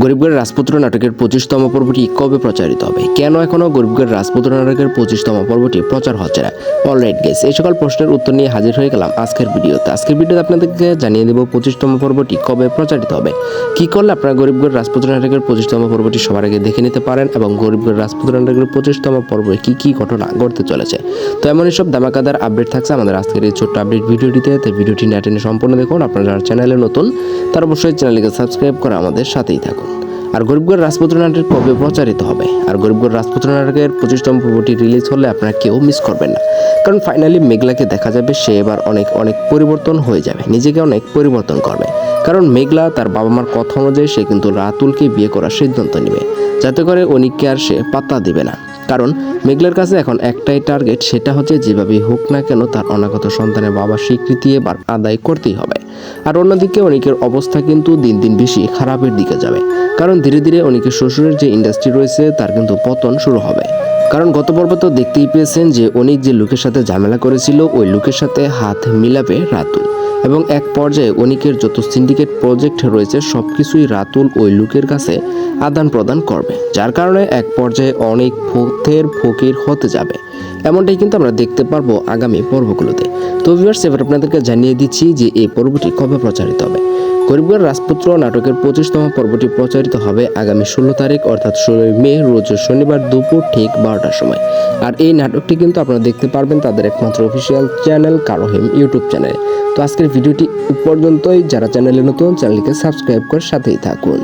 গরিবগড়ের রাজপুত্র নাটকের 25তম পর্বটি কবে প্রচারিত হবে? কেন এখনও গরিবগড়ের রাজপুত্র নাটকের 25তম পর্বটি প্রচার হচ্ছে না? অলরাইট গাইস, এই সকল প্রশ্নের উত্তর নিয়ে হাজির হয়ে গেলাম আজকের ভিডিওতে। আপনাদেরকে জানিয়ে দেব 25তম পর্বটি কবে প্রচারিত হবে, কি করলে আপনারা গরিবগড় রাজপুত্র নাটকের 25তম পর্বটি সবার আগে দেখে নিতে পারেন এবং গরিবগড় রাজপুত্র নাটকের 25তম পর্বে কি কি ঘটনা ঘটতে চলেছে। তো এমনই সব ধামাকাদার আপডেট থাকছে আমাদের আজকের এই ছোট্ট আপডেট ভিডিওটিতে। তো ভিডিওটি না টেনে সম্পূর্ণ দেখুন। আপনারা যারা চ্যানেলে নতুন তারা অবশ্যই চ্যানেলকে সাবস্ক্রাইব করে আমাদের সাথেই থাকুন। আর গরিবগড় রাজপুত্র নাটক কবে প্রচারিত হবে আর গরিবগড় রাজপুত্র নাটকের 25তম পর্বটি রিলিজ হলে আপনারা কেউ মিস করবেন না, কারণ ফাইনালি মেঘলাকে দেখা যাবে সে এবার অনেক পরিবর্তন হয়ে যাবে, নিজেকে অনেক পরিবর্তন করবে। কারণ মেঘলা তার বাবা মার কথা অনুযায়ী সে কিন্তু রাতুলকে বিয়ে করার সিদ্ধান্ত নেবে, যাতে করে অনিককে আর সে পাত্তা দিবে না। কারণ মেঘলার কাছে এখন একটাই টার্গেট, সেটা হচ্ছে যেভাবেই হোক না কেন তার অনাগত সন্তানের বাবার স্বীকৃতি এবার আদায় করতেই হবে। আর অন্যদিকে অনিকের অবস্থা কিন্তু দিন দিন বেশি খারাপের দিকে যাবে, কারণ ধীরে ধীরে অনিকের শ্বশুরের যে ইন্ডাস্ট্রি রয়েছে তার কিন্তু পতন শুরু হবে। কারণ গত পর্বে তো দেখতেই পেয়েছেন যে অনিক যে লোকের সাথে ঝামেলা করেছিল ওই লোকের সাথে হাত মিলাবে রাতুল, এবং এক পর্যায়ে অনিকের যত সিন্ডিকেট প্রজেক্ট রয়েছে সবকিছুই রাতুল ওই লোকের কাছে আদান প্রদান করবে, যার কারণে এক পর্যায়ে অনেক পথের ফকির হতে যাবে। এমনটাই কিন্তু আমরা দেখতে পারবো আগামী পর্বগুলোতে। তো ভিউয়ার্স, এবার আপনাদেরকে জানিয়ে দিচ্ছি যে এই পর্বটি কবে প্রচারিত হবে। গরিবগড় রাজপুত্র নাটকের 25তম পর্বটি প্রচারিত হবে আগামী 16 তারিখ অর্থাৎ 16 মে রোজ শনিবার দুপুর ঠিক 12টার সময়। আর এই নাটকটি কিন্তু আপনারা দেখতে পারবেন তাদের একমাত্র অফিসিয়াল চ্যানেল কারোহেম ইউটিউব চ্যানেলে। তো আজকের ভিডিওটি পর্যন্তই। যারা চ্যানেলে নতুন চ্যানেলকে সাবস্ক্রাইব করে সাথেই থাকুন।